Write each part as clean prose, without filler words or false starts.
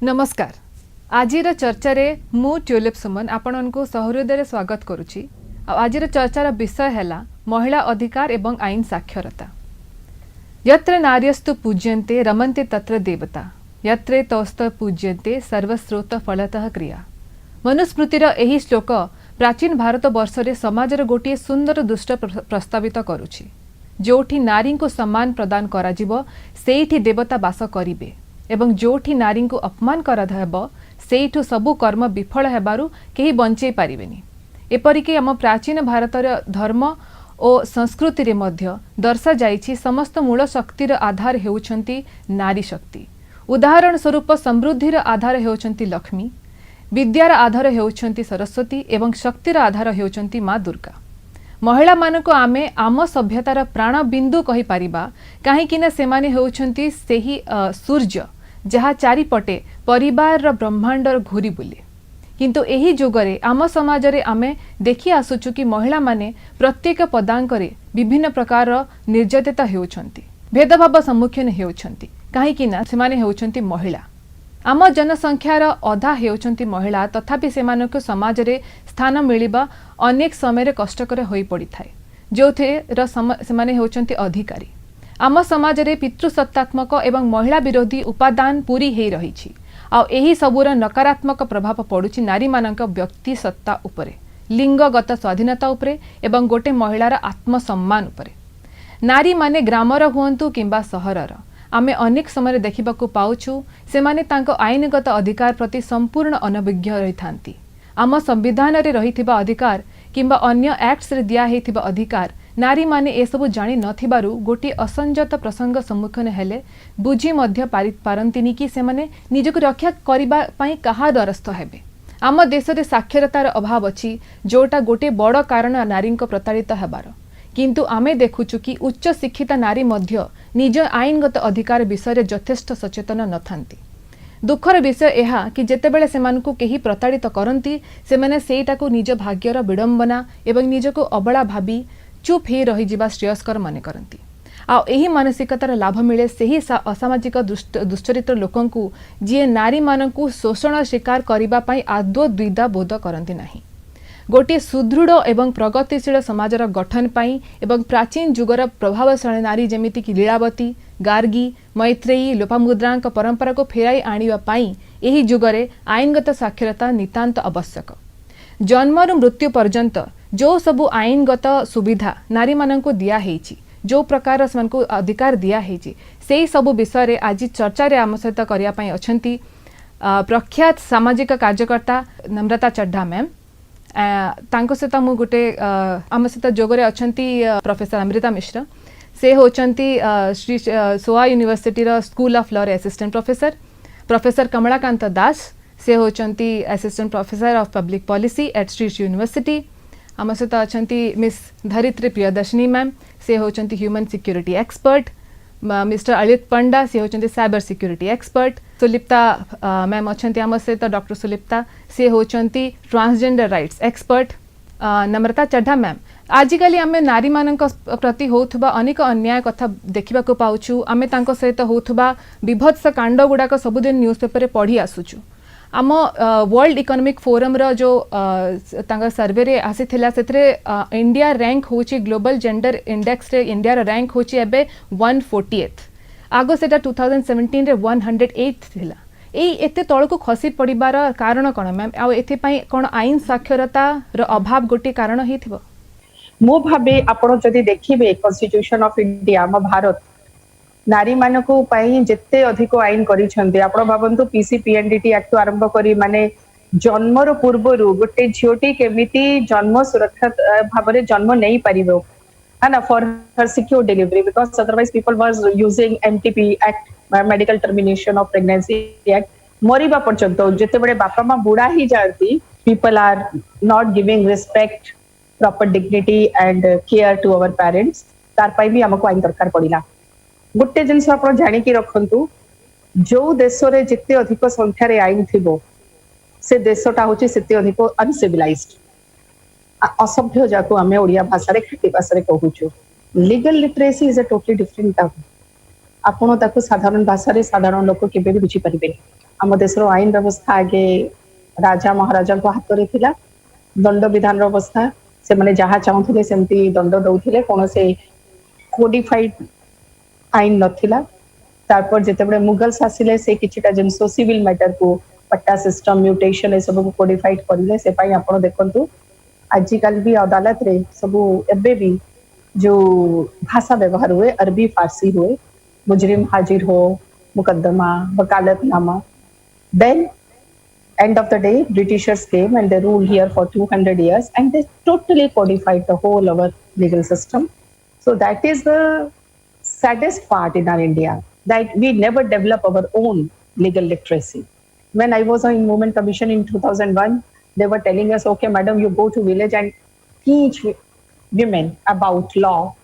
नमस्कार। आज चर्चा रे मु ट्यूलिप सुमन आपण को सहृदय स्वागत करुच्ची। आज चर्चार विषय है महिला अधिकार एवं आईन साक्षरता। यत्र नार्यस्तु पूज्यन्ते रमन्ते तत्र देवता यत्रे तौस्त पूज्यन्ते सर्वस्रोत फलतः क्रिया। मनुस्मृतिर एही श्लोक प्राचीन भारत वर्षरे समाजर गोटे सुंदर दुष्ट प्रस्तावित करुछि। जोठी नारी को सम्मान प्रदान कराजिबो सेठी देवता वास करिवे एवं जोठी नारी को अपमान कराधब सेठु सबु कर्म विफल हेबारु केही बंचै पारिबेनी। एपरिके आम प्राचीन भारतर धर्म और संस्कृति रे मध्य दर्शा जाइछि समस्त मूल शक्तिर आधार हेउछंती नारी शक्ति। उदाहरण स्वरूप समृद्धिर आधार हेउछंती लक्ष्मी, विद्यार आधार हेउछंती सरस्वती एवं शक्तिर आधार हेउछंती माँ दुर्गा। महिला मानक आमे आम सभ्यतार प्राण बिंदु कहि पारिबा काहेकि सेमाने हेउछंती सेही सूर्य जहा चारिपटे परिवार ब्रह्मांडर घूरी बुले। किंतु एही जुगरे आम समाज रे आमे देखि आसुछु कि महिला माने प्रत्येक पदांकरे विभिन्न प्रकार निर्यातिता हेउछंती, भेदभाव सम्मुखीन हेउछंती काहेकि सेमाने हेउछंती महिला। आम जनसंख्यार अधा हेउछंती महिला, तथापि सेमानक समाज रे स्थान मिलिबा अनेक समय कष्टकर होई पड़ी थाए, जोथे सेमाने हेउछंती अधिकारी। आम समाज रे पितृसत्तात्मक एवं महिला विरोधी उपादान पूरी हेई रहिछि। आ एही सबुर नकारात्मक प्रभाव पड़ुछि नारी मानक व्यक्ति सत्ता उपरे, लिंगगत स्वाधीनता उपरे एवं गोटे महिलार आत्मसम्मान उपरे। नारी माने ग्रामर हुअन्तु किंबा सहरर आमे अनेक समय देखिबाकू पाउछु सेमाने तांको आईनगत अधिकार प्रति संपूर्ण अनभिज्ञ रहिथांती। आम संविधान रे रहिथिबा अधिकार किंबा अन्य एक्ट्स रे दिया हेथिबा अधिकार नारी माने ए सबु जानि नथिबारु गोटे असंजत प्रसंग सम्मुखीन हेले बुझी मध्य पारंतिनी कि सेमाने निजको रक्षा करिबा पई कहा द्वारस्थ हेबे। आम देश रे साक्षरतार अभाव अछि, जोटा गोटे बड़ कारण नारी को प्रताड़ित हेबार। किंतु आमे देखुछु कि उच्च शिक्षिता नारी मध्य निज आईनगत अधिकार विषय यथेष्ट सचेतन नथांती। दुखर विषय यह कि जेतेबेले सेमानकु केही प्रताड़ित करंती सेमाने सेटाकू निज भाग्यर विडंबना एवं निजको अबला भाबी चुप ही रही जीवा श्रेयस्कर माने करंती। आ एही मानसिकतार लाभ मिले सेही असामाजिक दुश्चरित्र लोकंकु जे नारी मानकु शोषण शिकार करिबा पई आदौ द्विधा बोध करंती नाही। गोटे सुदृढ़ एवं प्रगतिशील समाजर गठन पाई एवं प्राचीन जुगर प्रभावशाली नारी जेमिति कि लीलावती, गार्गी, मैत्रेयी, लोपामुद्रा परंपरा को फेराई आनिबा पाई एही जुगरे आईनगत साक्षरता नितांत आवश्यक। जन्मरु मृत्यु पर्यंत जो सबु आईनगत सुविधा नारी मानक दिया हेछि, जो प्रकार सेमानकु अधिकार दिया हेछि, सेही सबु विषय रे आज चर्चा रे आम सहित करिया पई अछंती प्रख्यात सामाजिक कार्यकर्ता नम्रता चड्ढा मैम। तांको सहित मु गोटे आम सहित जोगरे अछंती प्रोफेसर अमृता मिश्र। से होचंती श्री सोआ यूनिवर्सिटी रो स्कूल ऑफ लॉ रे assistant professor. Professor Kamalakant Das से होचंती assistant professor of public policy at Sri university. आम सहित अछंती मिस धरित्री प्रियदर्शिनी मैम। से होचंती human security expert. Mister Alit Panda से होचंती cyber security expert. Sulipta ma'am अछंती आम सहित डॉक्टर सुलिप्ता। से होचंती transgender rights expert. Namrata Chadha ma'am आजिकली आमे नारी मानक प्रति होथुबा अनेक अन्याय कथा देखिबा को पाउछु। आमे तांको सहित होथुबा विभत्स कांड गुडाक सबुदिन न्यूज़पेपर रे पढ़ी आसुछु। आम वर्ल्ड इकोनॉमिक फोरम रो जो तांगा सर्वे रे आसीथिला सेथरे इंडिया रैंक होची ग्लोबल जेंडर इंडेक्स रे इंडिया रो रैंक होची एबे 148th। आगो सेटा 2017 रे 108th थिला। एई एते तळको खसी पडिबार कारण कोन मैम? आ एथे पई कोन आईन साक्षरता रो अभाव गोटे कारण हेथिबो? मो भाबे आपण जदि देखिबे कॉन्स्टिट्यूशन ऑफ इंडिया म भारत नारी मानकु पई जेते अधिक आईन करिसंते। आपण भाबंतु पीसी पीएनडीटी एक्ट आरंभ करी माने जन्मर पूर्वरु गोटे झियोटी केमिति जन्म सुरक्षित भाबरे जन्म नै परिबो है ना, for her secure delivery, because otherwise people was using MTP act, medical termination of pregnancy act. मरिबा पर्यंत जेते बडे बापा मा बुढा ही जाती, people are not giving respect, proper dignity and care to our parents. तार पई भी हमको आईन दरकार पड़िला। गोटे जिनस आप जानिकी रखु, जो देश रे जिते अधिक संख्यार आईन थी से देशटा हूँ से अधिक अनसिविलाइज्ड, असभ्य जाको आम ओडिया भाषा खाटी भाषा कहूँ। Legal literacy is a totally different term. आपण ताको साधारण भाषा रे साधारण लोक केबे भी बुझी परिबे। आम देशर आईन व्यवस्था आगे राजा महाराजा को हाथ रे थिला दंड विधान व्यवस्था से माने जहाँ चाहूले सेमती दंड दौथिले कौन से कोडिफाइड आईन नथिला तारपर जेतेबेले मुगल्स आसिले से किछिटा जिनस सिविल मैटर को पट्टा सिस्टम म्यूटेशन ए सब को कोडिफाइड करले से पई आपण देखंतु आजिकल भी अदालत रे सब एबे भी जो भाषा व्यवहार हुए अरबी फारसी हुए मुजरिम हाजिर हो मुकदमा वकालतनामा then end of the day britishers came and they ruled here for 200 years and they totally codified the whole our legal system. So that is the saddest part in our India, that we never develop our own legal literacy. When I was in Movement Commission in 2001, they were telling us, okay madam, you go to village and teach women about law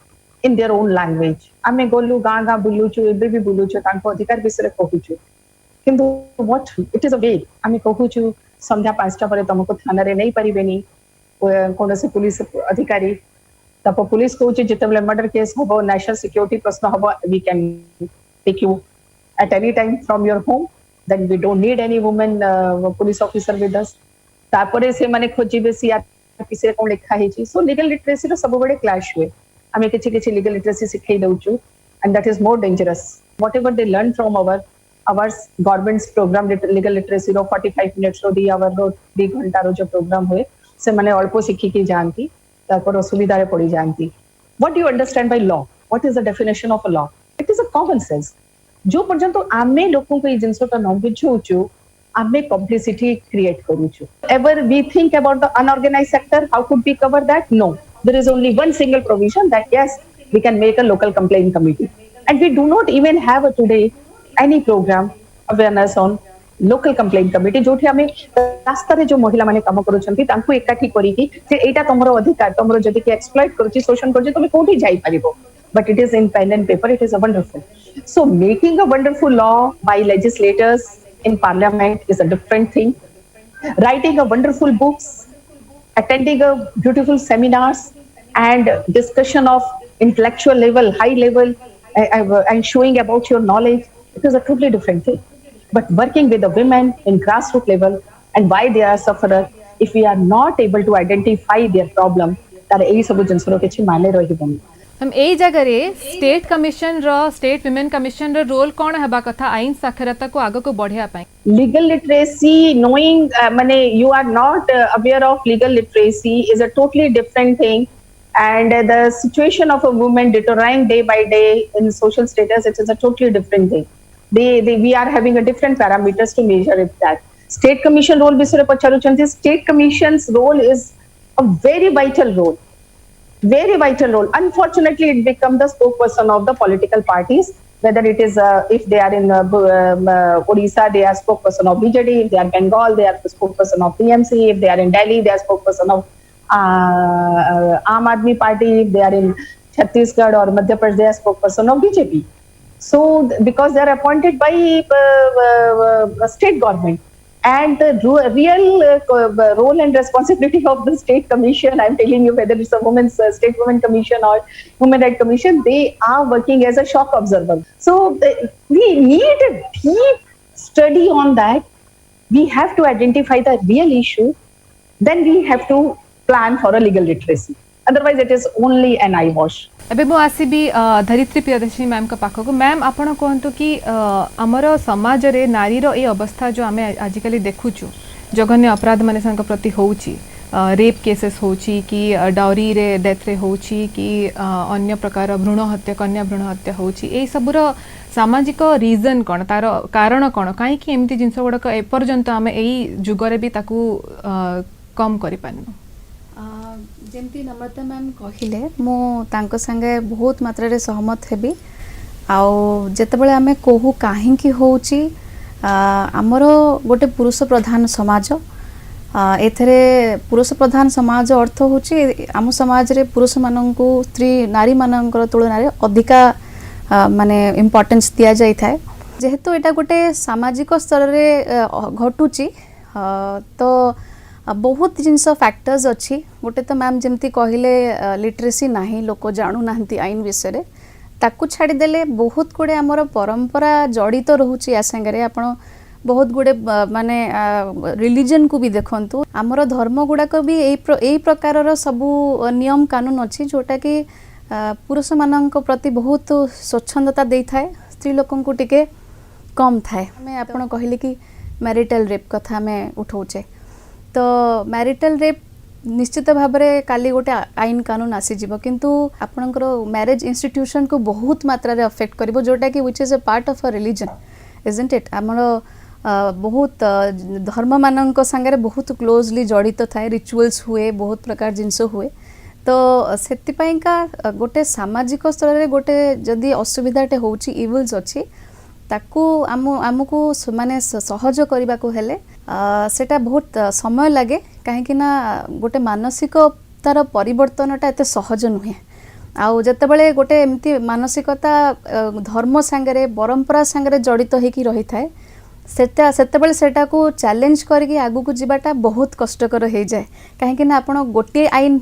in their own language. आमे गोलु गाँ गाँ बुलुचु एबे भी बुलुचु तांको अधिकार विषय कहूचु किंतु what it is a way आमे कहूचु संध्या 5टा परे तुमको थाना रे नहीं परिबेनी कोन से पुलिस अधिकारी तब पुलिस कहूचु जेतेबेले मर्डर केस होबो नेशनल सिक्योरिटी प्रश्न होबो we can take you at any time from your home, then we don't need any woman police officer with us. तापरे से माने खोजिबे सीआरपी से कोन लिखा हेची. सो लीगल लिटरेसी रो सब बडे क्लैश हुए. आमे किछि किछि लीगल लिटरेसी सिखै दउचु and that is more dangerous. Whatever they learn from our government's program legal literacy row 45 minutes row 2 hour रो 2 घंटा रो जो प्रोग्राम हुए से माने अल्प सिखि की जानती तापर असुविधा रे पड़ी जानती. What do you understand by law? What is the definition of a law? It is a common sense. जो पर्यंत आमे लोगों को ये जिनसोटा न बुझुचु आमे कॉम्प्लिसिटी क्रिएट करूचु. Ever we think about the unorganized sector, how could we cover that? No, there is only one single provision that yes, we can make a local complaint committee, and we do not even have today any program awareness on local complaint committee. जोठी आमे रास्ता रे जो महिला माने काम करूछंती तांकु एकाठी करी कि जे एटा तमरो अधिकार तमरो जदी कि एक्सप्लॉइट करूची शोषण करूची तमे कोठी जाई परिबो. But it is in pen and paper, it is a wonderful. So making a wonderful law by legislators in parliament is a different thing. Writing a wonderful books, attending a beautiful seminars and discussion of intellectual level, high level, and showing about your knowledge, it is a totally different thing. But working with the women in grassroots level and why they are sufferer, if we are not able to identify their problem, तार एई सब जिनसरो किछि माने रहिबोनी. हम ए जगह रे state commission रो state women commission रो role कोन हेबा कथा आईन साक्षरता को आगो को बढ़िया पाई. Legal literacy, knowing माने you are not aware of legal literacy is a totally different thing, and the situation of a woman deteriorating day by day in social status, it is a totally different thing. We are having a different parameters to measure it. That state commission role bisore pacharuchanti. State commission's role is a very vital role. Very vital role. Unfortunately, it becomes the spokesperson of the political parties. Whether it is if they are in Odisha, they are spokesperson of BJD. If they are Bengal, they are the spokesperson of TMC. If they are in Delhi, they are spokesperson of Aam Aadmi Party. If they are in Chhattisgarh or Madhya Pradesh, they are spokesperson of BJP. So, because they are appointed by state government. And the real role and responsibility of the state commission, I'm telling you, whether it's a women's state women commission or women rights commission, they are working as a shock observer. So we need a deep study on that. We have to identify the real issue. Then we have to plan for a legal literacy. Otherwise, it is only an eyewash. एबे मु आसीबी धरित्री Priyadarshini ma'am का पाखक. Ma'am आपण कहतु कि आमर समाज रे नारी रो ए अवस्था जो आमे आजिकली देखुचु जघन्य अपराध माने संक प्रति होउची, रेप केसेस होउची कि डाउरी रे डेथ रे होउची कि अन्य प्रकार भ्रूण हत्या कन्या भ्रूण हत्या होउची, ए सबुर सामाजिक रीजन कोन तार कारण कोन काहे कि एमती जिंस गुडक ए पर्यंत आमे एई जुगरे भी ताकू कम करि पानु. जेमती नम्रता मैम कहले मु तांको संगे बहुत मात्रा रे सहमत हेबी. आउ जेतेबेले आमे कहू काहेकि होउची आमर गोटे पुरुष प्रधान समाज, एथरे पुरुष प्रधान समाज अर्थ होची आम समाज रे पुरुष माननकु स्त्री नारी माननकर तुलना रे अधिका माने इम्पोर्टेंस दिया जाय थाए. जेहेतु एटा गोटे सामाजिक स्तर रे घटुची तो बहुत जिनस फैक्टर्स अच्छी. गोटे तो मैम जमती कहले लिटरेसी नाही, लोक जाणु नाहंती आईन विषय रे, ताकू छाड़ी देले बहुत गुड़े आमर परंपरा जड़ित रोचे या संगे आपण बहुत गुड़े माने रिलीजन को भी देखंतु हमर धर्म गुड़ाक भी एई प्रकारर सबू नियम कानून अछि जोटा कि पुरुष मानक प्रति बहुत स्वच्छंदता देई थाए स्त्री लोकन को टिके कम थाए। मैं आपण कहली कि मैरिटल रेप कथा में उठाउचे तो मैरिटल रेप निश्चित भाव में काली गोटे आईन कानून आसीଯିव किंतु आपणकर मैरिज इंस्टीट्यूशन को बहुत मात्रा रे अफेक्ट करिवो जोटा कि which is a part of a religion isn't it हमर बहुत धर्म मानक संगे बहुत क्लोजली जड़ित थाए रिचुअल्स हुए बहुत प्रकार जिनस हुए तो सेतिपाइका गोटे सामाजिक स्तर रे गोटे जदि असुविधाटे होउची इविल्स अछि ताकू आमको माने सहज करबा को हेले सेटा बहुत समय लागे कहीं ना गोटे मानसिक तार परिवर्तनटा एते सहज नुहे आउ जतेबेले गोटे एमती मानसिकता धर्म सांगरे परंपरा सांगरे जड़ित होकी रही थाए सेतेबेले सेटा को चैलेंज करके आगु को जीवाटा बहुत कष्टकर हो जाए कहीं ना आपण गोटे आईन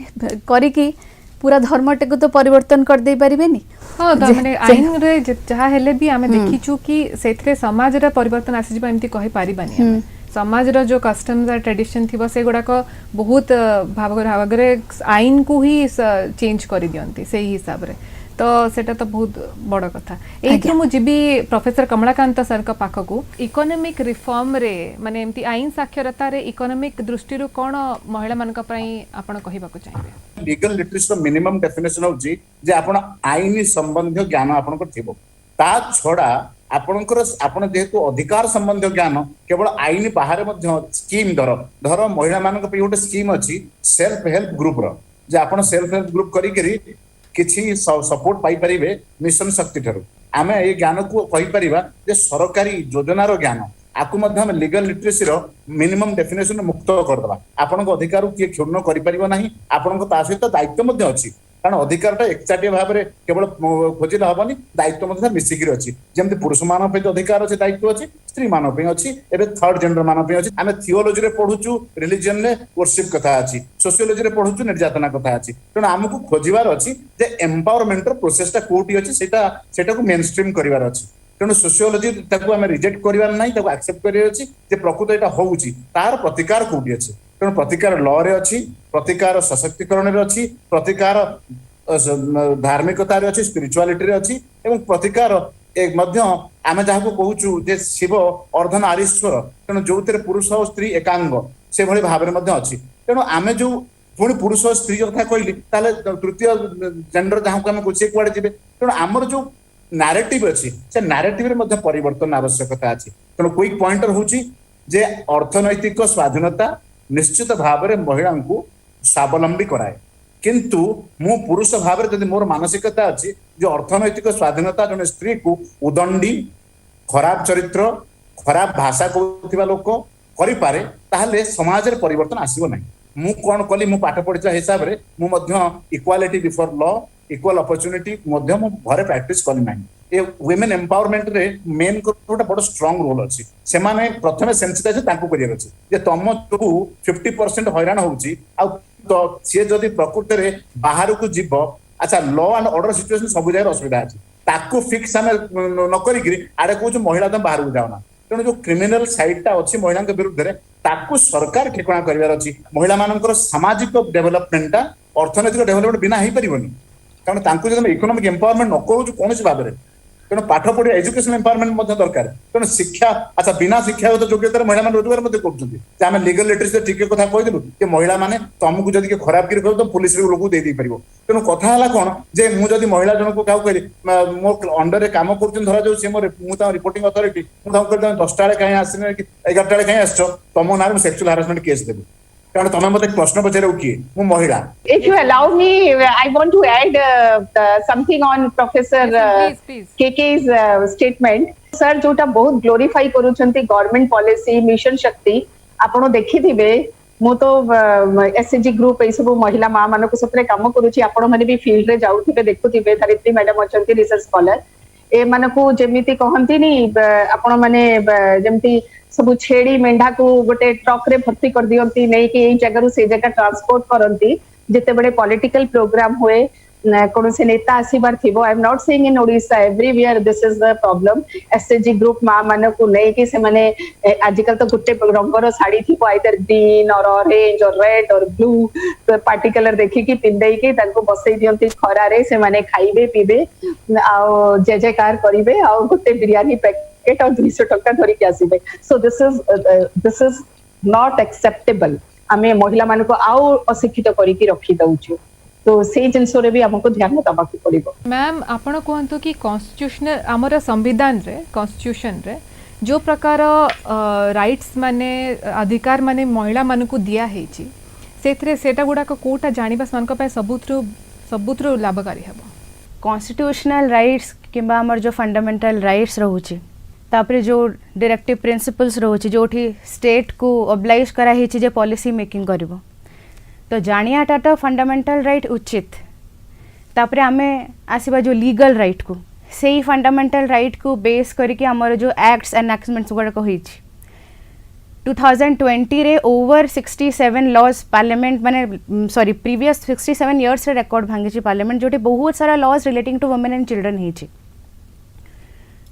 करिकी पूरा धर्मटे को तो परिवर्तन कर दे पारिबेनी। हाँ माने आईन रे जहाँ हेले भी आमे देखिचु कि सेथरे समाज रे परिवर्तन आसी जिबा एमती कहि पारिबानी समाज रो जो कस्टम्स और ट्रेडिशन थिबो से गुडा को बहुत भावरे आईन को ही चेंज कर दियंती सेही हिसाब रे तो सेटा तो बहुत बड़ कथा एथि मु जिबी प्रोफेसर कमलाकांत सर का पाख को इकोनॉमिक रिफॉर्म रे माने एमती आईन साक्षरता रे इकोनॉमिक दृष्टि रो कोन महिला मानक पई आपण कहिबा को चाहिबे। लीगल लिटरेसी रो मिनिमम डेफिनेशन होची जे आपण आईन संबंधी ज्ञान आपण को थिबो ता छोड़ा आपण जेहेतु अधिकार संबंधी ज्ञान केवल आईन बाहर मध्य स्कीम धर महिला मानक पे गोटे स्कीम अच्छी सेल्फ हेल्प ग्रुप रो जे आपण सेल्फ हेल्प ग्रुप करी किसी सपोर्ट पाई परिबे मिशन शक्ति ठारू आमे ए ज्ञान को कहि परिबा जे सरकारी योजनार ज्ञान आकु मध्य हम लीगल लिटरेसी रो मिनिमम डेफिनेशन मुक्त कर दबा आपण को अधिकार किए क्षुण्ण करि परिबो नाही आपण को ता सहित दायित्व मध्य अछि कारण अधिकारटा एकचाटिया भाव में केवल खोजिले हेनी दायित्व मिसिकी अच्छी जमी पुरुष मान अधिकार अच्छे दायित्व अच्छी स्त्री मान अच्छी एवं थर्ड जेंडर मान अच्छी आम थियोलोजी रे पढ़ुचु रिलीजन रे वर्शिप कथा अच्छी सोशियोलोजी रे पढ़ुचु निर्यातना कथा अच्छी तेणु आमको खोजार अच्छी जे एम्पावरमेंट प्रोसेसटा कोठी अच्छी सेटा को मेन स्ट्रीम करिवार अच्छी तेणु सोशियोलोजी ताको आम रिजेक्ट करिवार नाही ताको एक्सेप्ट करिवार अच्छी जे प्रकृत एटा होउची तार प्रतिकार कोठी अच्छी तेणु प्रतिकार लॉ रे अच्छी प्रतिकार सशक्तिकरण रे अच्छी प्रतिकार धार्मिकता रे अच्छी स्पिरिचुआलिटी रे अच्छी एवं प्रतिकार एक मध्य आम जहाँ को कहूँ जे शिव अर्धनारीश्वर तेणु जो पुरुष और स्त्री एकांग से भली भाव में अच्छी तेणु आम जो पुणी पुरुष और स्त्री कथा कहली तृतीय जेंडर जहाँ को आम सी कुआड़े जी तेणु आमर जो नारेटिव अच्छी से नारेटिव रे परिवर्तन आवश्यकता अच्छी तेणु क्विक पॉइंटर हूँ जे अर्थनैतिक स्वाधीनता निश्चित भाव में महिला को स्वावलंबी कराए किंतु मु पुरुष भाव में जब मोर मानसिकता अच्छी जो अर्थनैतिक स्वाधीनता जन स्त्री को उदंडी खराब चरित्र खराब भाषा कहूथिबा लोक करिपारे ताहले समाज रे परिवर्तन आसीबो नाही। मु कोन कली मु पाठ पढिता हिसाब रे मु मध्य equality before law equal opportunity मध्य मु घरे प्रैक्टिस कली नाही। ए वुमेन एम्पावरमेंट रे मेन गोटे बड़ स्ट्रांग रोल अच्छी से प्रथम सेंसिटाइज तांको करियर अच्छी जे तुम जो 50% हैरान होउची आ तो सी जदि प्रकृत रे बाहर को जीव अच्छा लॉ एंड ऑर्डर सिचुएशन सब जगह असुविधा अच्छी ताको फिक्स आम न करी आड़े कहूँ महिला तुम बाहर को जाओना तेणु जो क्रिमिनाल साइडटा अच्छी महिला विरुद्ध में ताको सरकार ठिकाना करार अच्छी महिला मानकर सामाजिक डेभलपमेंटा अर्थनैतिक डेभलपमेंट बिना हो पारनि कारण तांको जब इकोनॉमिक एम्पावरमेंट न करूँ कौन भाव में तेणु पाठ पढ़िया एजुकेशन एम्पावरमेंट दरकार तेणु शिक्षा अच्छा बिना शिक्षागत योग्यता महिला रोजगार करें लीगल लिटरेसी ठीक कथा कहलु कि महिला मैंने तुमको जब खराब कर तो पुलिस लोक दे पार तेणु कथा है कौन जे मुझे महिला जन को क्या कह मो अंडर में कम कर धरा जाऊँ रिपोर्टिंग अथॉरिटी मुझे 10टा कहीं आसने 11टा कहीं आस तुम ना सेक्सुअल हारासमेंट केस देवी कारण तुम मत प्रश्न पचारे किए मु महिला। If you allow me, I want to add something on Professor KK's statement. Sir, जोटा बहुत ग्लोरीफाई करूछंती गवर्नमेंट पॉलिसी मिशन शक्ति आपण देखिथिबे मु तो एसएचजी ग्रुप ए सब महिला मां मानक सतरे काम करूची आपण माने भी फील्ड रे जाउथिबे देखुथिबे धरित्री मैडम अछंती रिसर्च स्कॉलर ए मानकू जेमिति कहंती नी आपण माने जेमिति सब छेड़ी मेंढा को गोटे ट्रक रे भर्ती कर दियंती नहीं कि एई जगह से जगह ट्रांसपोर्ट करंती जेते बड़े पॉलिटिकल प्रोग्राम हुए कौन से नेता आसीबार थिबो I am not saying in Odisha everywhere this is the problem SHG group मां मान को नहीं कि से माने आजकल तो गुट्टे रंगर साड़ी थी आइदर ग्रीन और ऑरेंज और रेड और ब्लू तो पार्टिकुलर देखी कि पिंदई के तानको बसई दियंती खरा रे से माने खाइबे पीबे आ जय जयकार करिवे आ गुट्टे बिरयानी पैकेट और 200 टका धरि के आसीबे so this is not acceptable आमे महिला मान को आउ अशिक्षित करी की रखी दउछु तो से जिनस रे भी हमको ध्यान दबा को पड़िबो मैम आपण कहतु कि कॉन्स्टिट्यूशनल आमर संविधान रे कॉन्स्टिट्यूशन रे जो प्रकार राइट्स माने अधिकार माने महिला मान को दिया हेची सेथरे सेटा गुडा को कोटा जानिबा मान को पे सबुत्रु लाभकारी हेबो कॉन्स्टिट्यूशनल राइट्स किंबा हमर जो फंडामेंटल राइट्स रहउची तापरे जो डायरेक्टिव प्रिंसिपल्स रहउची जोठी स्टेट को ऑब्लाइज करा हेची जे पॉलिसी मेकिंग करबो तो जानियाटा तो फंडामेंटल राइट उचित तापरे आमे आसीबा जो लीगल राइट को से ही फंडामेंटल राइट को बेस करके हमर जो एक्ट्स एनैक्टमेंट्स गुड़ा को होइछि 2020 रे ओवर 67 लॉज पार्लियामेंट माने सॉरी प्रीवियस 67 इयर्स रे रिकॉर्ड भांगिछि पार्लियामेंट जोटे बहुत सारा laws relating to women and children हेछि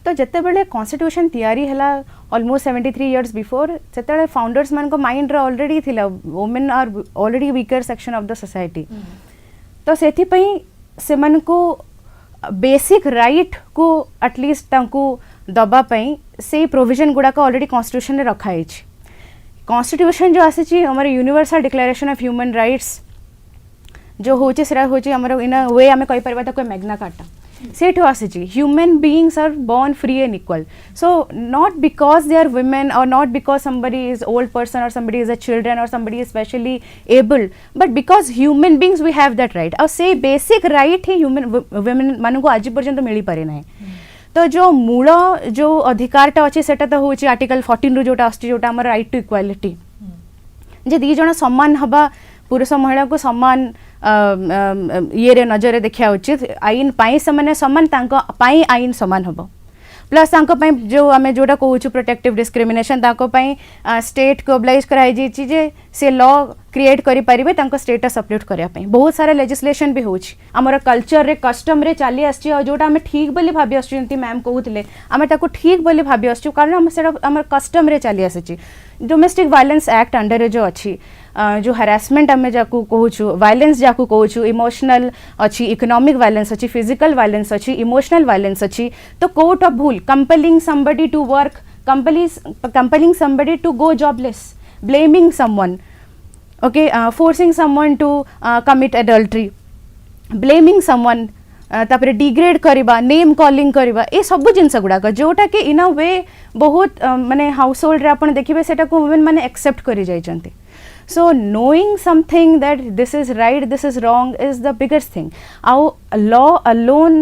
तो जते बेले कॉन्स्टिट्यूशन तैयारी हला ऑलमोस्ट 73 इयर्स बिफोर सेते फाउंडर्स मान को माइंड रे ऑलरेडी थिला women are already weaker section of the society तो सेथि पई से मन को बेसिक राइट को एटलीस्ट तांको दबा पई से प्रोविजन गुडा का ऑलरेडी कॉन्स्टिट्यूशन रे रखा हेछि कॉन्स्टिट्यूशन जो आसी हमारे universal declaration of human rights जो होचे सेरा होचे हमर इन वे आमे कहि परबा त कोइ मैग्ना कार्टा सेठ आसी human beings are born free and equal so not because they are women or not because somebody is old person or somebody is a children or somebody is specially able but because human beings we have that right और से basic right ही human women मान को आज पर्यंत मिली पारे नाही तो जो मूल जो अधिकारटा अच्छे सेटा तो होची आर्टिकल 14 रु जोटा आस्ति जोटा हमर राइट टू इक्वालिटी जे दी जण समान हबा पुरुष महिला को समान ये रे नजर देखा उचित आईन पाई समान समान तांको पाई आईन समान हबो प्लस तांको पाई जो आमे जोटा कहूछु प्रोटेक्टिव डिस्क्रिमिनेशन तांको पाई स्टेट को ऑब्लाइज कराई जी जे से लॉ क्रिएट करि परिबे तांको स्टेटस अपलोड करिया पाई बहुत सारा लेजिस्लेशन भी होछि हमर कल्चर रे कस्टम रे चाली आछि और जोटा हमें ठीक बोली भाबी आछि जंती मैम कहउतले हमें ताको ठीक बोली भाबी आछि कारण हम सेटा हमर कस्टम रे चाली आछि डोमेस्टिक वायलेंस एक्ट अंडर जो अछि जो हरासमेंट आमे जाकू कहूछु वायलेंस जाकू कहूछु इमोशनल अछि इकोनॉमिक वायलेंस अछि फिजिकल वायलेंस अछि इमोशनल वायलेंस अछि तो कोर्ट ऑफ भूल compelling somebody to work compelling somebody to go jobless blaming someone okay forcing someone to commit adultery blaming someone तापरे डिग्रेड करबा name calling करबा ए सब जिनस गुडा जोटा कि इन अ वे बहुत माने हाउस होल्ड रे आपण देखिबे सेटा को वुमेन माने एक्सेप्ट करि जाय चंती so knowing something that this is right this is wrong is the biggest thing our law alone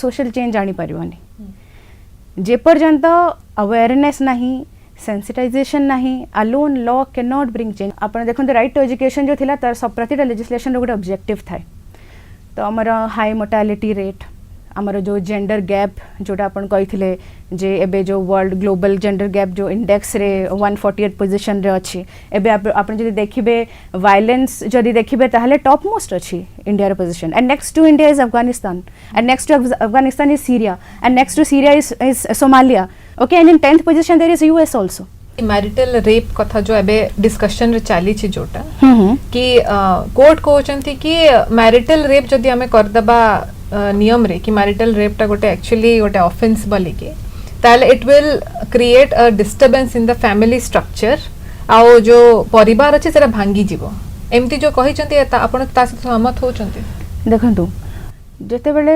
social change आनी परिवानी जे पर्यंत awareness नहीं sensitization नहीं alone law cannot bring change आपण देखन right to education जो थिला तर सब प्रतिटा legislation रो गुड ऑब्जेक्टिव थाए तो हमारा हाई मोर्टालिटी रेट आमर जो जेंडर गैप जोटा अपन कही जे एबे जो वर्ल्ड ग्लोबल जेंडर गैप जो इंडेक्स रे 148 पोजीशन रे अछि एबे आपण जदि देखिबे वायलेंस जदि देखिबे ताहले टॉप मोस्ट अछि इंडिया रे position and next to India is Afghanistan and next to Afghanistan is Syria and next to Syria is Somalia okay and in 10th position there is US also marital rape कथा जो एबे discussion रे चाली छी जोटा कि कोर्ट कहउचंती कि मैरिटल रेप जदि हमें करदबा नियम रे कि मैरिटल रेप टा गोटे एक्चुअली गोटे ऑफेंस बोली के ताले it will create a disturbance in the family structure आ जो परिवार अछि सेरा भांगी जीवो एमती जो कहि चंती आपण ता सहमत होचंती देखंतु जेते बेले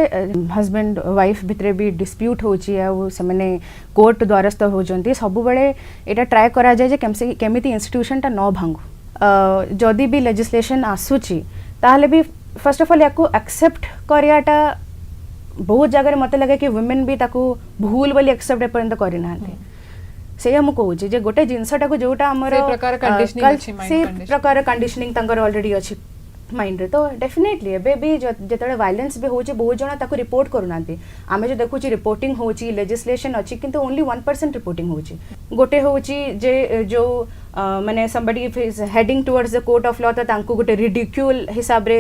हस्बैंड वाइफ भितरे भी डिस्प्यूट होची आ से माने कोर्ट द्वारस्थ होचंती सब बेले एटा ट्राई करा जाय जे केमिति इंस्टीट्यूशन टा न भांगु जदि भी लेजिस्लेशन आसुची ताहले भी फर्स्ट ऑफ ऑल याको एक्सेप्ट करियाटा बहुत जगह मते लगे कि वुमेन भी ताको भूल बोली एक्सेप्ट एपर्यंत करि नांती से हम कहू जे गोटे जिनसटा को जोटा हमर प्रकार कंडीशनिंग तंकर ऑलरेडी अछि माइंड रे तो डेफिनेटली एबे भी जेतळे वायलेंस भी होचे बहुत जणा ताको रिपोर्ट करूनांती आमे जो देखुची रिपोर्टिंग होची लेजिस्लेशन अछि किंतु ओनली 1% रिपोर्टिंग होची गोटे होची जे जो माने somebody is heading towards the court of law त तांको गोटे रिडिक्यूल हिसाब रे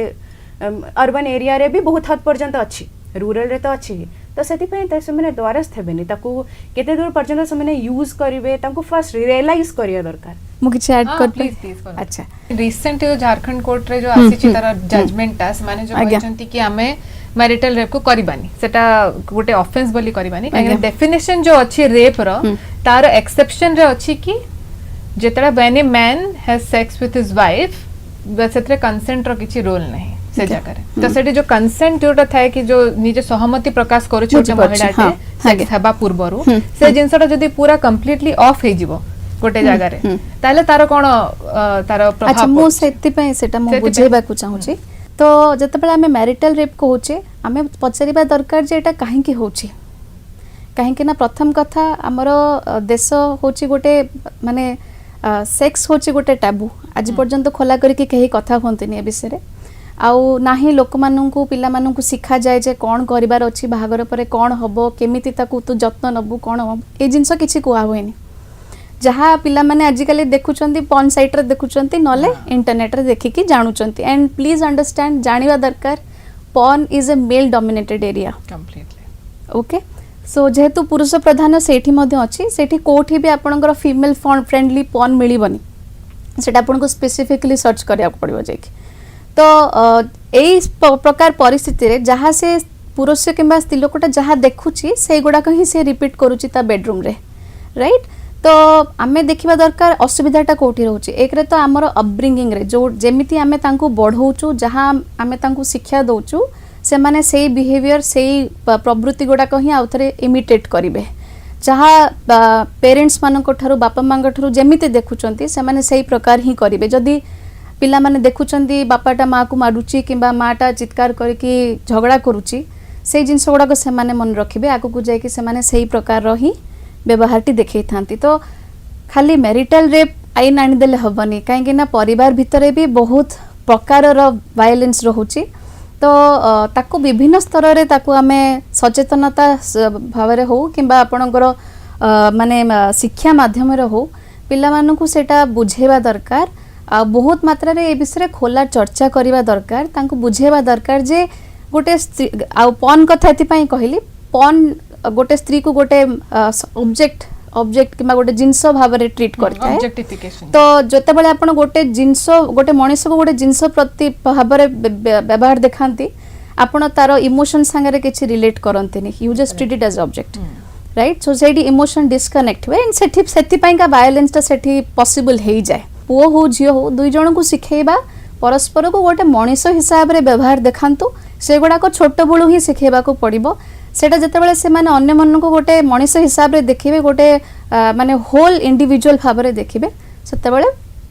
अर्बन एरिया रे भी बहुत हद पर्यंत अच्छी रूरल रे तो अच्छी तो से मैंने द्वारस्थ हेबेनी ताकू केते दूर पर्यंत से मैंने यूज करिवे तांको फर्स्ट रियलाइज करिया दरकार मु किछ ऐड कर प्लीज प्लीज अच्छा रिसेंट जो झारखंड कोर्ट रे जो आसी तार जजमेंट ता माने जो आज्ञा। कहचंती कि हमें मैरिटल रेप को करबानी सेटा गोटे ऑफेंस बोली करबानी काहे डेफिनेशन जो अच्छी रेप रो तार एक्सेप्शन रे अच्छी कि जेतरा when a man has sex with his wife सेतरे कंसेंट रो किछि रोल नहीं से जगह रे तो सेठी जो कंसेंट जोटा थाए कि जो निजे सहमति प्रकाश करू छोटे महिला टे सेबा पूर्वरु से जिंसटा जदी पूरा कंप्लीटली ऑफ हे जिवो गोटे जगह रे ताले तार कोन तार प्रभाव अच्छा मु सेति पे सेटा मु बुझेबा को चाहूची तो जते बेला हमें मैरिटल रेप को होचे हमें पचारिबा दरकार जे एटा काहे की होची काहे कि ना प्रथम कथा हमरो देश होची गोटे माने सेक्स होची गोटे टैबू आज पर्यंत खोला करके कहीं कथा होंतनी ए विषय रे आउ नाही लोक माननकु पिला माननकु सिखा जाय जे कोन करिवार अछि बाहागर परे कोन हबो केमिति ताकू तू जत्न नबु कोन ए जिंस किछि कुआ होइनी जहाँ पिला माने आजिकली देखुचंती पॉर्न साइट रे देखुचंती नले इंटरनेट रे देखिकी जानुचंती एंड प्लीज अंडरस्टैंड जानिवा दरकार porn is a male dominated area completely okay so जेहेतु पुरुष प्रधान सेठी मध्ये अछि सेठी कोठी भी आपनकर फीमेल फ्रेंडली पॉर्न मिलिबनी सेटा आपनको स्पेसिफिकली सर्च करिया पड़िबो जेकी तो एई प्रकार परिस्थिति रे जहाँ से पुरुष किंबा स्त्री लोकटा जहाँ देखुची से गुड़ाक ही से रिपीट करूची ता बेडरूम रे राइट तो आमे देखिबा दरकार असुविधाटा कोठी रहउची एक रे तो हमर अपब्रिंगिंग रे जो जेमिति आमे तांको बढ़ौचू जहाँ आमे तांको शिक्षा दउचू से माने सेही बिहेवियर सेही प्रवृत्ति गुड़ाक ही आउथरे इमिटेट करिवे जहाँ पेरेंट्स मानक ठारू बापा मांग ठारू जेमिति देखुचंती से माने सेही प्रकार ही करिवे जदी पिला माने देखुचंती बापाटा माँ को मारुची किंबा माटा चित्कार करके झगड़ा करुची से जिनस गुड़ाक से माने मन रखिबे आगु को जाय कि से माने सेही प्रकार ही व्यवहारटी देखै थांती तो खाली मैरिटल रेप आईन आनी देले हबनी काहे कि ना परिवार भितरे भी बहुत प्रकार रो वायलेंस रहउची तो ताकू विभिन्न स्तर रे ताकू आमे सचेतनता भावरे हो किंबा आपणकर माने शिक्षा माध्यम रे हो पिला मानकू सेटा बुझेबा दरकार आ बहुत मात्रा रे ए विषय खोला चर्चा करिबा दरकार तांको बुझेबा दरकार जे गोटे आ पॉर्न कथा एति पई कहली पॉर्न गोटे स्त्री को गोटे ऑब्जेक्ट किंबा गोटे जिंस भाव रे ट्रीट करता है ऑब्जेक्टिफिकेशन तो जते बेले आपण गोटे जिंस गोटे मनुष्य को गोटे जिंस प्रति भाव रे व्यवहार देखांती आपण तार इमोशन संगे किछि रिलेट करंतिनी you just treat it as object right so सेठी इमोशन डिस्कनेक्ट हुए एंड सेठी पई का वायलेंस ता सेठी पॉसिबल हेई जाय पुओ हो झियो हो दुई जण को सिखेबा परस्पर को गोटे मनुष्य हिसाब रे व्यवहार देखांतु से गुडा को छोट बळु ही सिखेबा को पड़िबो सेटा जते बेले से माने अन्य मन को गोटे मनुष्य हिसाब रे देखिबे गोटे माने होल इंडिविजुअल भाव रे देखिबे सेते बेले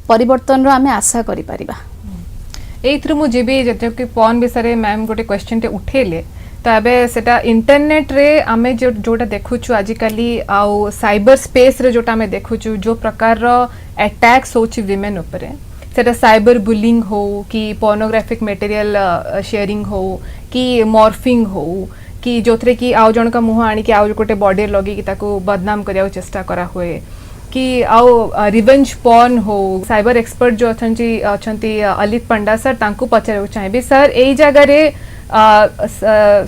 परिवर्तन रो आमे आशा करि परिबा एथ्रु मु जेबे जते कि पॉर्न विषय मैम गोटे क्वेश्चन टे उठेले तो एबे सेटा इंटरनेट रे आमे जोटा देखुछु आजिकली आउ साइबर स्पेस रे जोटा आमे देखुछु जो प्रकार रो अटैक्स होछि विमेन ऊपर सेटा साइबर बुलिंग हो कि पोर्नोग्राफिक मटेरियल शेयरिंग हो कि मॉर्फिंग हो कि जोथरे कि आउ जन का मुह आनी कि आउ गोटे बॉडी लगी कि ताको बदनाम करिया चेष्टा करा हुए कि आउ रिवेंज पॉर्न हो साइबर एक्सपर्ट जो अछंती अलित पंडा सर तांको पचारे चाहिए सर एई जगह रे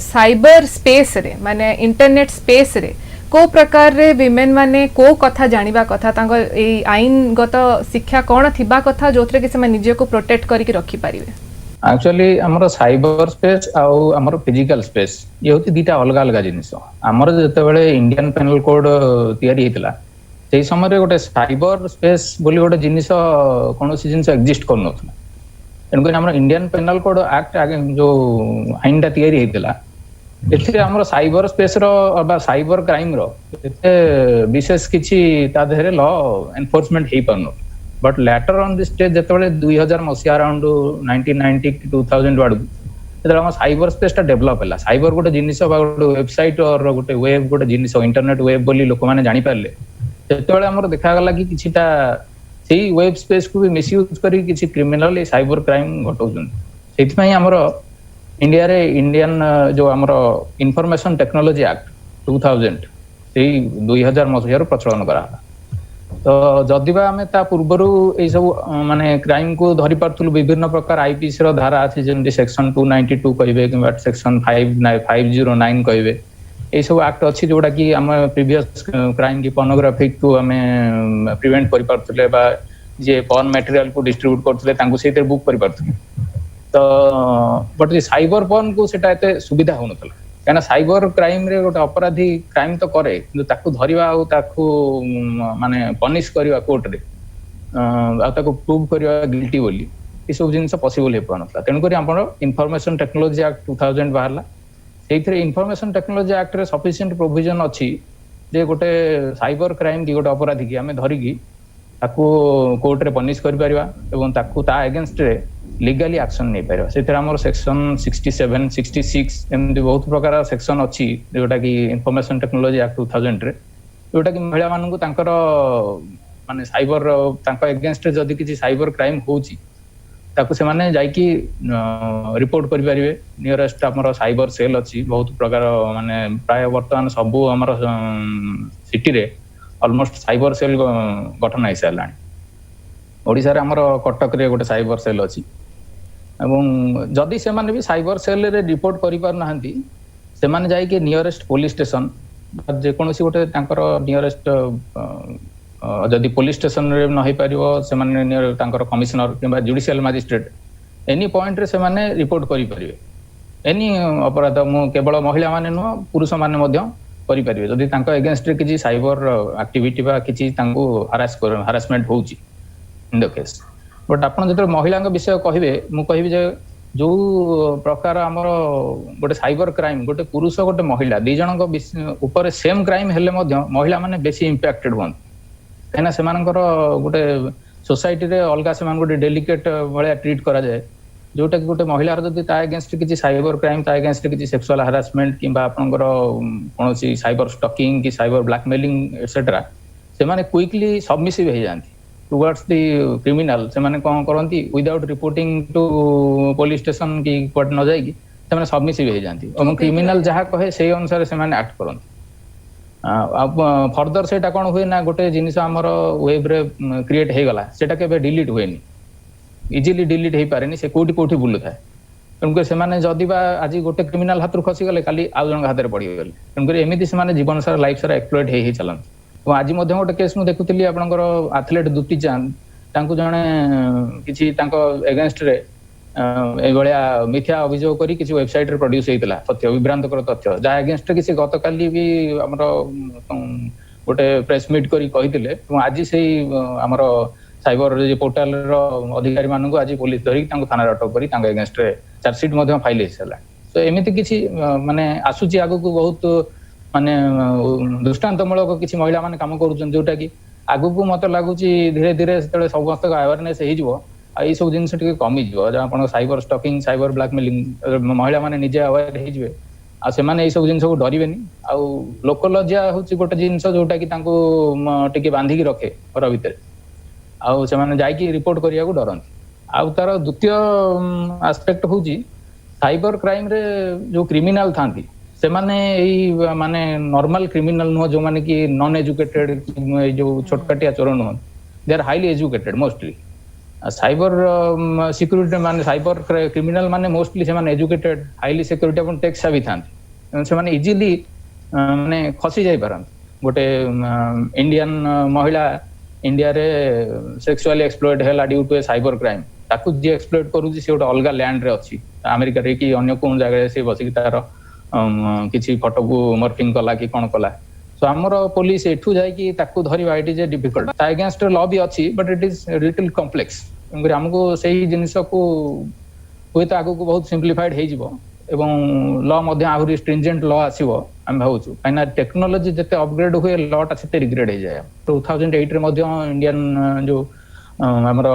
साइबर स्पेस रे माने इंटरनेट स्पेस रे को प्रकार रे विमेन माने को कथा जानिबा कथा तांको एई आईनगत शिक्षा कोन थिबा कथा जोथरे कि से निजे को प्रोटेक्ट करिक रखि पारिबे एक्चुअली हमर साइबर स्पेस आउ हमर फिजिकल स्पेस ये होती दीटा अलग अलग जिनिस हमर जते बेले इंडियन पेनल कोड तयारी हेतला सेही समय रे गोटे साइबर स्पेस बोली गोटे जिनिस कोनोसी जिनिस एग्जिस्ट करनथला एनको हमर इंडियन पेनल कोड एक्ट जो आइनटा तयारी हेतला एथिरे हमर साइबर स्पेस रो बा साइबर क्राइम रो एते विशेष किछि ता देहरे लॉ एनफोर्समेंट हे परनो but later on this stage जेतबेले 2000 मसिया अराउंड 1990 2000 वाडू जेतबेले हम साइबर स्पेस ता डेवलप हला साइबर गोटे जिनिस बा गोटे वेबसाइट और गोटे वेब गोटे जिनिस इंटरनेट वेब बोली लोक माने जानि पारले जेतबेले हमर देखा गला कि किछिटा सेही वेब स्पेस को भी मिसयूज करी किछि क्रिमिनल साइबर क्राइम घटौछन सेति पई हमर इंडिया रे इंडियन जो हमर इंफॉर्मेशन टेक्नोलॉजी एक्ट 2000 सेही 2000 मसिया रो प्रचलन करा तो जदिबा आमे ता पूर्वरु ए सब माने क्राइम को धरि पारथुल विभिन्न प्रकार आईपीसी रो धारा अछि जेमति सेक्शन 292 कहबे कि सेक्शन 509 कहबे ए सब एक्ट अछि जोडा कि हम प्रीवियस क्राइम की पोर्नोग्राफी को हमें प्रिवेंट करि पारथुले बा जे पॉर्न मटेरियल को डिस्ट्रीब्यूट करथुले तांको सेते बुक करि पारथुले तो बट जे साइबर पॉर्न को सेटा एते सुविधा होनतला काना साइबर क्राइम रे गोटे अपराधी क्राइम तो करे किंतु ताकू धरिबा आ ताकू माने पनिश करबा कोर्ट रे आ ताकू प्रूव करबा गिल्टी बोली ई सब जिंस पॉसिबल हे पानतला तेन करी आपण इंफॉर्मेशन टेक्नोलॉजी एक्ट 2000 बाहरला सेइथरे इंफॉर्मेशन टेक्नोलॉजी एक्ट रे सफिशिएंट प्रोविजन अछि जे गोटे साइबर क्राइम की गोटे अपराधी की हमें धरिकी ताकू कोर्ट रे पनिश करि परिबा एवं ताकू ता अगेंस्ट रे लीगली एक्शन नहीं पारिबा सेथरा हमर सेक्शन 67 66 एमदी बहुत प्रकार सेक्शन अछि जोटा कि इंफॉर्मेशन टेक्नोलॉजी एक्ट 2000 रे जोटा कि महिला मानन को तांकर माने साइबर तांका अगेंस्ट रे जदी किछि साइबर क्राइम होउची ताकू से माने जाई कि रिपोर्ट करि परिबे नियरेस्ट हमर साइबर सेल अछि बहुत प्रकार माने प्राय वर्तमान सब हमर सिटी रे ऑलमोस्ट साइबर सेल गठन होई सारलानी ओडिसा रे हमर कटक रे गोटे साइबर सेल अछि एवं जदि से माने भी साइबर सेल रे रिपोर्ट करि पार नाहंती से माने जाई कि नियरेस्ट पुलिस स्टेशन जे कोनोसी गोटे तांकर नियरेस्ट जदि पुलिस स्टेशन रे न होई परिबो से माने तांकर कमिश्नर किबा जुडिशियल मजिस्ट्रेट एनी पॉइंट रे से माने रिपोर्ट करि परिबे एनी अपराध मु केवल महिला माने न पुरुष माने मध्य करि परिबे जदि तांको अगेंस्ट रे किछि साइबर एक्टिविटी बा किछि तांको हरासमेंट होउची इन द केस बट आपण जते महिला विषय कहिबे मु कहिबे जे जो प्रकार हमर गोटे साइबर क्राइम गोटे पुरुष गोटे महिला दी जनक ऊपर सेम क्राइम हेले मध्य महिला माने बेसी इंपैक्टेड होन कहना से मानकर गोटे सोसाइटी रे अलगा से मान गोटे डेलिकेट भलिया ट्रीट करा जाय जोटा कि गोटे महिला जदि ता अगेंस्ट किछि साइबर क्राइम ता अगेंस्ट किछि सेक्सुअल हरासमेंट किबा आपनकर कोनोसी साइबर स्टॉकिंग की साइबर ब्लैकमेलिंग एटसेट्रा से माने क्विकली सबमिसिव हे जानती टुवर्ड्स द क्रिमिनल से माने कोन करंती without reporting to police station की कोर्ट न जाई से माने सबमिसिव हे जानती और क्रिमिनल जहा कहे से अनुसार से माने एक्ट करंती अब फर्दर सेटा कोन होय ना गोटे जिनिस हमर वेब रे क्रिएट हे गला सेटा केबे डिलीट होएनी इजिली डिलीट हे पारेनी से कोठी कोठी बुलु थाए तनको से माने जदी बा आज गोटे क्रिमिनल हाथ रु खसी गले काली आ जन हाथ रे पड़ी गले तनको एमिति से माने जीवन सारा लाइफ सारा एक्सप्लॉइट हे चलन तो आज मध्य गोटे केस मु देखुतली आपनकर एथलीट दुती चांद तांको जणे किछि तांको अगेंस्ट रे ए बळिया मिथ्या अभियोग करी किछि वेबसाइट रे प्रोड्यूस हेतला तथ्य विभ्रांतकर तथ्य जा अगेंस्ट किछि गतकाली भी हमर गोटे प्रेस मीट करी कहितले तो आज सेही हमर साइबर जे पोर्टल रो अधिकारी मानन को आज पुलिस धरि तांको थाना अटक करी तांको अगेंस्ट रे चार्ज शीट मध्य फाइल हेसला तो एमिति किछि माने आसुची आगु को बहुत माने दृष्टांतमूलक किछि महिला माने काम करूछन जोटा कि आगु को मत लागुची धीरे धीरे सेतले समस्त अवेयरनेस हे जिवो आ ई सब जिंस टिके कमी जिवो जा आपण साइबर स्टॉकिंग साइबर ब्लैकमेलिंग महिला माने निजे अवेयर हे जिवे आ से माने ई सब जिंस को डरिबेनी आ लोकलजिया होची गोटे जिंस जोटा कि तांको टिके बांधी की रखे घर भीतर आ से माने जाई कि रिपोर्ट करिया को डरंती आ तार द्वितीय एस्पेक्ट होची साइबर क्राइम रे जो क्रिमिनल थांती से माने ई माने नॉर्मल क्रिमिनल नो जो माने कि नॉन एजुकेटेड जो छोटकाटिया चोर no they are highly educated mostly cyber security माने साइबर क्रिमिनल माने मोस्टली से माने एजुकेटेड हाईली सिक्योरिटी अपन टेक सावी थांती से माने इजीली माने खसी जाई पारन गोटे इंडियन महिला इंडिया रे सेक्सुअली एक्सप्लॉइट हैला due to a cyber crime ताकू जे एक्सप्लॉइट करूची से गोटे अलगा लैंड रे अछि अमेरिका रे कि अन्य कोन जगह से बसी तार किछि फोटो को मॉर्फिंग कला कि कोन कला सो हमर पुलिस एठू जाय कि ताकू धरिबा इट इज ए डिफिकल्ट ता अगेंस्ट लॉ भी अछि but it is little complex हमको सही जिनिस को होय ता आगु को बहुत सिंपलीफाइड हे जिवो एवं लॉ मध्ये आहुरी स्ट्रिंजेंट लॉ आसीबो हम भाउछु काइना टेक्नोलॉजी जते अपग्रेड हुए लॉ ता सेते रिग्रेड हे जाय 2008 रे मध्ये इंडियन जो हमर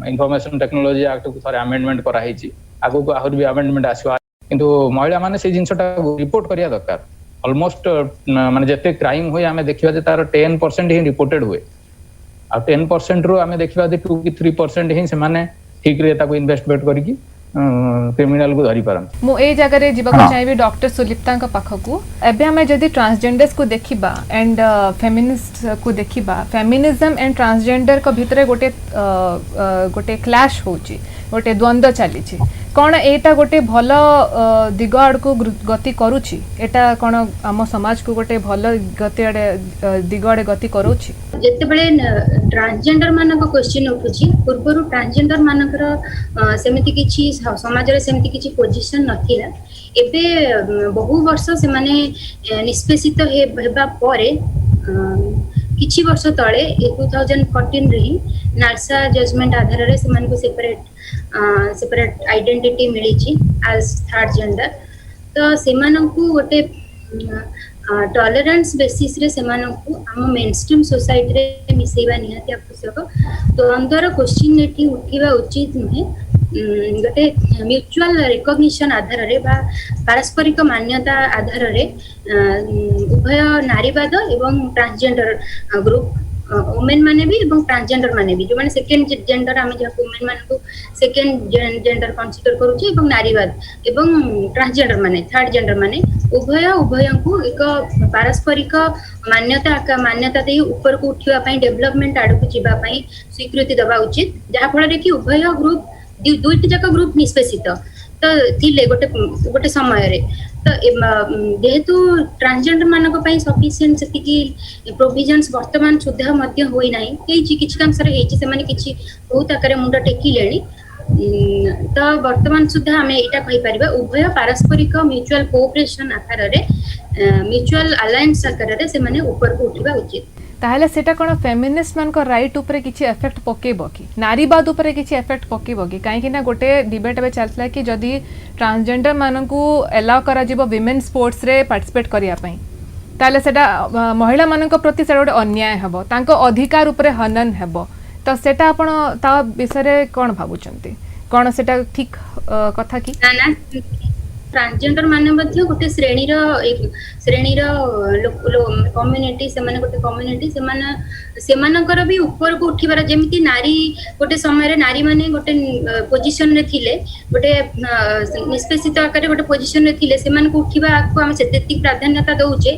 इंफॉर्मेशन टेक्नोलॉजी एक्ट को थोरे अमेंडमेंट करा हेची आगु को आहुरी भी अमेंडमेंट आसीबो किंतु महिला माने से जिंसटा रिपोर्ट करिया दरकार ऑलमोस्ट माने जते क्राइम होय हमें देखिबा जे तार 10% ही रिपोर्टेड हुए आ 10% रो हमें देखिबा जे 2 की 3% ही से माने ठीक रे ताको इन्वेस्टमेंट करिकि क्रिमिनाल को धरी पारନ୍ତି। मु ए जगह रे जीवा को चाहिए डॉक्टर सुलिप्ता का पाखकू एबे हमें जदि ट्रांसजेंडर्स को देखिबा एंड फेमिनिस्ट को देखिबा फेमिनिज्म एंड ट्रांसजेंडर को भितरे गोटे गोटे क्लैश होची गोटे द्वंद्व चली कौन एटा गोटे भल दिग आड़ को गति करुची एटा कौन आम समाज को गोटे भल गति आड़े दिग आड़े गति करूची जेतेबेले ट्रांसजेंडर मानक क्वेश्चन उठुची पूर्वरु ट्रांसजेंडर मानकर सेमिति किछि समाज रे सेमिति किछि पोजीशन नथिला एबे बहु वर्ष से माने निष्पेषित हेबा परे किछि वर्ष तळे 2014 रे नालसा जजमेंट आधार रे सेमान को सेपरेट आइडेंटिटी मिली एज थर्ड जेंडर तो सेमान को गोटे टॉलरेंस बेसिस रे सेमान को आम मेन स्ट्रीम सोसाइटी रे मिसेबा निहाती आवश्यक द्वंद्वर क्वेश्चन एठी उठिबा उचित नुहे गोटे म्यूचुअल रिकॉग्निशन आधार रे बा पारस्परिक मान्यता आधार रे उभय नारीवाद एवं ट्रांसजेंडर ग्रुप वुमेन माने भी एवं ट्रांसजेंडर माने भी जो माने सेकंड जेंडर आमे जहा वुमेन मान को सेकंड जेंडर कंसीडर करूची एवं नारीवाद एवं ट्रांसजेंडर माने थर्ड जेंडर माने उभय को एक पारस्परिक मान्यता दे ऊपर को उठिबा पई डेवलपमेंट आड़ को जीवा पई स्वीकृति दबा उचित जहा फल रे कि उभय ग्रुप दुईटी जाक ग्रुप निष्पेषित तो थिले गोटे समय रे तो जेहेतु ट्रांसजेंडर मानक पई सफिशिएंट सेतिकी प्रोविजन्स वर्तमान सुधा मध्य होई नाही केछि किछि कांसरे हेछि से माने किछि बहुत आकारे मुंड टेकी लेनी तो वर्तमान सुधा हमें एटा कहि परिबा उभय पारस्परिक म्यूचुअल कोऑपरेशन आकार रे म्यूचुअल अलायंस आकार रे से माने ऊपर को उठिबा उचित ताहले सेटा कोन फेमिनिस्ट मान को राइट ऊपर किछि इफेक्ट पकेबो कि नारीवाद ऊपर किछि इफेक्ट पकेबो कि काहे कि ना गोटे डिबेट बे चलतला कि जदी ट्रांसजेंडर मान को अलाउ करा जिवो विमेन स्पोर्ट्स रे पार्टिसिपेट करिया पई ताहले सेटा महिला मान को प्रति सेटा गोटे अन्याय हेबो तांको अधिकार ऊपर हनन हेबो तो सेटा आपण ता विषय रे कोन भाबुचंती कोन सेटा ठीक कथा कि ना ट्रांसजेंडर माने मध्य गोटे श्रेणी कम्युनिटी से माने गोटे कम्युनिटी से मानकर भी ऊपर को उठिबार जेमिति नारी गोटे समय रे नारी माने गोटे पोजीशन रे थिले गोटे निष्पेषित आकार गोटे पोजीशन रे थिले से मान को उठिबा को हम सेतेति प्राधान्यता दउचे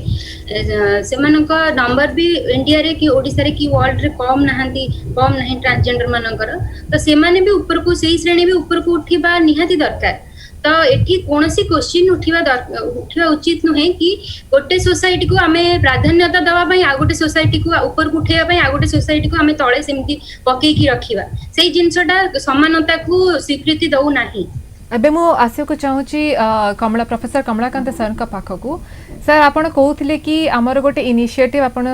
से मानक नंबर भी इंडिया रे कि ओडिसा रे कि वर्ल्ड रे कम नाही ट्रांसजेंडर मानकर तो से माने भी ऊपर को सेही श्रेणी भी ऊपर को उठिबा निहाती दरकार तो एठी कोनोसी क्वेश्चन उठिबा उचित नुहे कि गोटे सोसाइटी को आमे प्राधान्यता दवा पई आ गोटे सोसाइटी को ऊपर को उठेबा पई आ गोटे सोसाइटी को आमे तळे सेमति पकेई की रखिबा सेही जिंसटा समानता को स्वीकृति दउ नाही एबे मु आसे को चाहूची प्रोफेसर कमलाकांत सर का पाखकू सर आपण कहउथिले कि हमर गोटे इनिशिएटिव आपण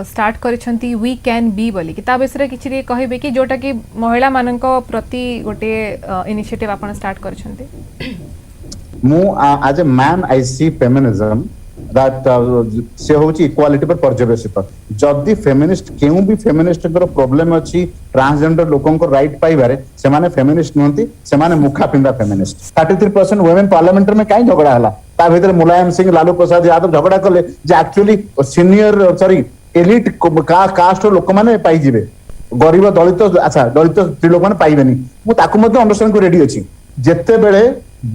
स्टार्ट करिसंती वी कैन बी बोली कि ता विषय किछि कहबे कि जोटा कि महिला मानक प्रति गोटे इनिशिएटिव आपण स्टार्ट करिसंती मु as a man I see feminism that से होची इक्वालिटी पर पर्यवेसित जदि फेमिनिस्ट केउ भी फेमिनिस्ट कर प्रॉब्लम अछि ट्रांसजेंडर लोकन को राइट पाइबारे से माने फेमिनिस्ट नहंती से माने मुखा पिंदा फेमिनिस्ट 33% वुमेन पार्लियामेंट में काई झगड़ा हला ता भीतर मुलायम सिंह लालू प्रसाद यादव झगड़ा कले जे actually senior sorry elite caste लोक माने पाई जिवे गरीब दलित अच्छा दलित स्त्री लोक माने पाइबेनी मु ताकु मध्ये अंडरस्टैंड को रेडी अछि जेते बेले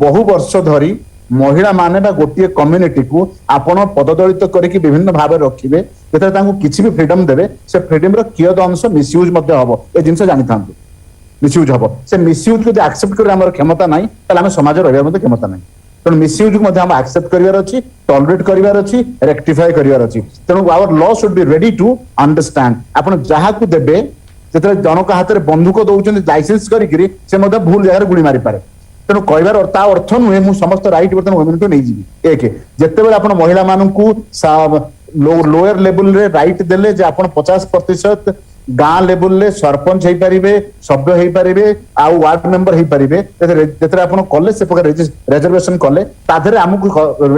बहु वर्ष धरी महिला माने बा गोटे कम्युनिटी को आपण पददलित करके विभिन्न भाव रखिबे जेते तांको किछि भी फ्रीडम देबे से फ्रीडम रो कियद अंश मिसयूज मध्ये हबो ए जिंस जानि थांतु मिसयूज हबो से मिसयूज को एक्सेप्ट करे हमर क्षमता नाही तले हम समाज रहबा मध्ये क्षमता नाही तेणु मिसयूज को मध्ये हम एक्सेप्ट करिवार अछि टॉलरेट करिवार अछि रेक्टिफाई करिवार अछि तेणु our law should be ready to understand आपण जहा को देबे जेते जनक हाथ रे बंदूक दउचन लाइसेंस करिकरी से मध्ये भूल जगह गुली मारी पारे तेणु कहबार अर्थ नुहे मु समस्त राइट बर्तन वुमेन को नहीं जीवी एक जेते बेले आपण महिला मानन को लोअर लेवल रे राइट देले जे आपण 50% गाँ लेवल रे सरपंच हेई परिबे सभ्य हेई परिबे आ वार्ड मेंबर हेई परिबे जेते आपण कॉलेज से प्रकार रिजर्वेशन कले ताधरे हमकु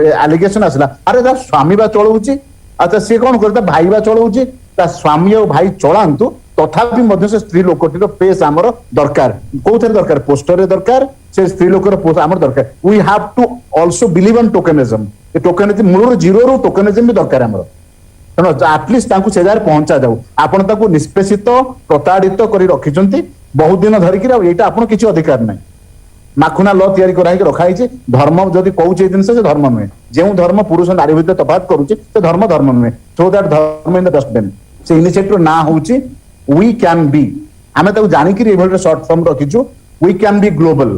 एलिगेशन आसला अरे दा स्वामी बा चलउची अच्छा से कोन करता भाई बा चलउची ता स्वामी और भाई चलांतु तथापि मध्य से स्त्री लोकटीर पेस आमर दरकार कोथरे दरकार पोस्टर रे दरकार से स्त्री लोकर पोस्ट आमर दरकार we have to also believe in tokenism a tokenism मूल जीरो रो टोकनिज्म भी दरकार आमर तेणु एटलिस्ट तांकु से जाय पहुंचा जाऊ आपण तांकु निष्पेषित प्रताड़ित करी रखिचंती बहुत दिन धरिकी एटा आपण किछि अधिकार नै माखुना लॉ तैयारी कराई रखाई धर्म जदि कहूँ जिन से धर्म नुहे जो धर्म पुरुष नारी भितर तफात करुचे तो धर्म धर्म नुहे सो दैट धर्म इन द डस्टबिन से इनिशिएटिव ना होची वी कैन बी आमे ताको जानिकरी एभଳି शॉर्ट फॉर्म रखिछु वी कैन बी ग्लोबल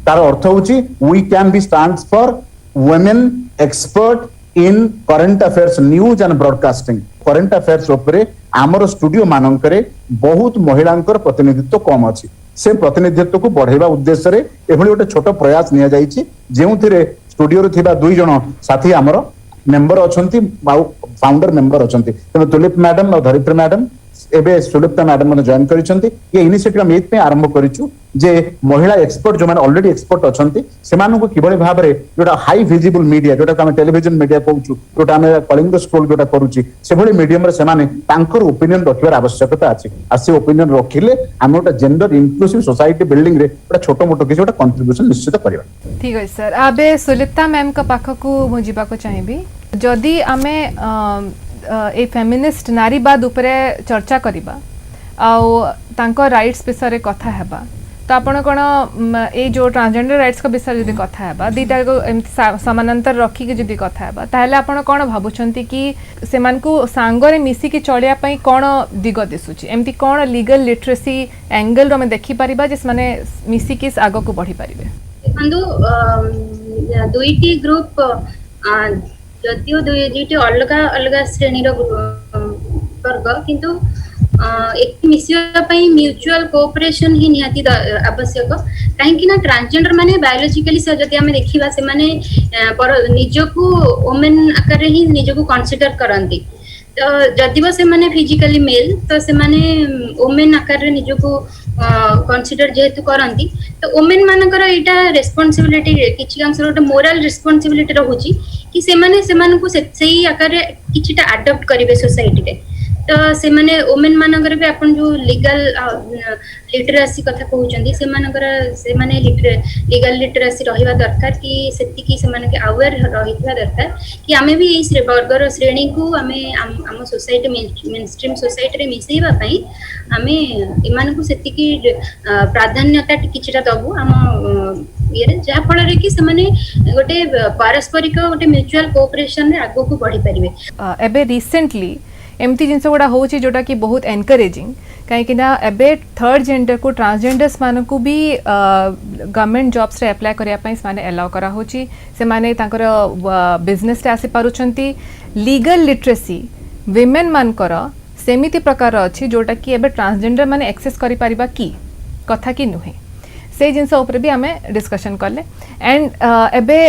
तार अर्थ होची we can be stands for women expert in current affairs news and broadcasting current affairs उपरे आमर स्टूडियो मानकरे बहुत महिलांकर प्रतिनिधित्व कम अछि से प्रतिनिधित्व को बढ़ाइबा उद्देश्य रे एभଳି गोटे छोट प्रयास निया जाइछि जेउथिरे स्टूडियो रे थिबा दुई जण साथी आमर मेंबर अछंती फाउंडर मेंबर अछंती तेनो तुलिप मैडम और धरित्री मैडम एबे सुलिप्ता मैडम ने जॉइन करिसंती ये इनिशिएटिव हम एत पे आरंभ करिछु जे महिला एक्सपर्ट जो माने ऑलरेडी एक्सपर्ट अछंती सेमानको किबळे भाबरे जोटा हाई विजिबल मीडिया जोटा हम टेलीविजन मीडिया कहउछु जोटा हम कलिंग स्क्रोल जोटा करूची सेभଳି मीडियम रे सेमाने तांकर ओपिनियन रखिबार आवश्यकता अछि आ से ओपिनियन रखिले हम ओटा जेंडर इंक्लूसिव सोसाइटी बिल्डिंग रे ओटा छोटो मोटो किसी ओटा कंट्रीब्यूशन निश्चित करबा ठीक है सर आबे सुलिप्ता मैम का पाखकू मु जीवा को चाहिबी जदि आमे ए फेमिनिस्ट नारीवाद उपरे चर्चा करिबा आउ तांको राइट्स विषय रे कथा हेबा तो आपण कोन ए जो ट्रांसजेंडर राइट्स का विषय जदि कथा हेबा दीटा को समानांतर रखी के जदि कथा हेबा ताहले आपण कोन भाबुछंती कि सेमान को सांगरे मिसी के चलिया पई कोन दिग दिसुची एमती कोन लीगल लिटरेसी एंगल रो में देखि परिबा जिस माने मिसी के आगो को बढ़ी परिबे देखंदु दुईटी ग्रुप जदियो दुईटी अलग अलग श्रेणी वर्ग किंतु एक मिसिया पई म्यूचुअल कोऑपरेशन ही निहाती आवश्यक काहेकि ना ट्रांसजेंडर माने बायोलॉजिकली से जदि हमें देखिबा से माने निजको वुमेन आकार ही निजको कंसीडर करंती तो जदि वो से माने फिजिकली मेल तो से माने वुमेन आकार रे निजको कंसीडर जेहेतु करंती तो वुमेन मानकर एटा रेस्पोंसिबिलिटी किछि अंश रो मोरल रेस्पोंसिबिलिटी रहूची कि से माने सेमान को सेही आकार रे किछिटा अडॉप्ट करिवे सोसाइटी रे तो से माने वुमेन मानकर भी अपन जो लीगल लिटरेसी कथा कहउचंदी से मानकर से माने लीगल लिटरेसी रहिबा दरकार कि सेति कि से माने के अवेयर रहिबा दरकार कि हमें भी इस वर्गर श्रेणी को हमें हम सोसाइटी मेनस्ट्रीम सोसाइटी रे मिसेइबा पई हमें इमान को सेति कि प्राधान्यता किछिटा दबु हम ये जहा फल रे कि से माने गोटे पारस्परिक गोटे म्यूचुअल कोऑपरेशन रे आगो को बढ़ी परिबे एबे रिसेंटली एमती जिनस गुड़ा होची जोटा कि बहुत एनकरेजिंग कहीं ना एबे थर्ड जेंडर को ट्रांसजेंडर्स मान को भी गवर्नमेंट जॉब्स रे अप्लाई करिया पई माने अलाउ करा होची से माने ताकर बिजनेस रे आसी पारुछंती लीगल लिटरेसी विमेन मान कर सेमिति प्रकार अछि जोटा कि एबे ट्रांसजेंडर माने एक्सेस करि परिबा की कथा की नुहे से जिनस ऊपर भी आमे डिस्कशन करले एंड एबे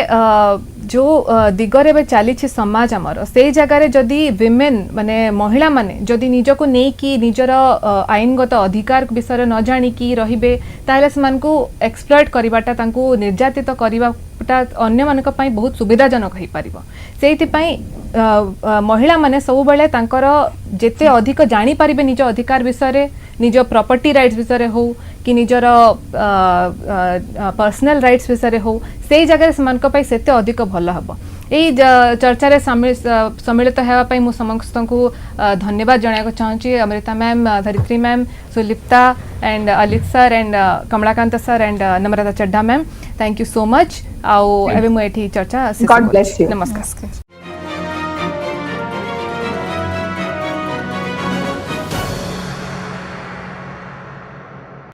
जो दिगरे बे चली समाज आमर से जगार जदि विमेन माने महिला माने जदि निजको नहीं कि निजर आईनगत अधिकार विषय न जानी कि रहिबे ताले समान को एक्सप्लॉइट करिबाटा तांको निर्यातित करिबाटा अन्य मानक पई बहुत सुविधाजनक होई परिबो सेति पई महिला माने सब बेले तांकर जेते अधिक जानी परिबे निज अधिकार विषय रे निज प्रॉपर्टी राइट्स विषय हो कि निजर पर्सनल राइट्स विषय हो से जगह सेमानक पई सेते अधिक भल हबो एई चर्चा सम्मिलित हेवा पई मु समस्त को धन्यवाद जणाको चाहूची Amrita ma'am Dharitri ma'am Sulipta and Alit sir and Kamalakant sir and Namrata Chadha ma'am thank you so much आउ एबे मु एठी चर्चा गॉड ब्लेस यू नमस्कार।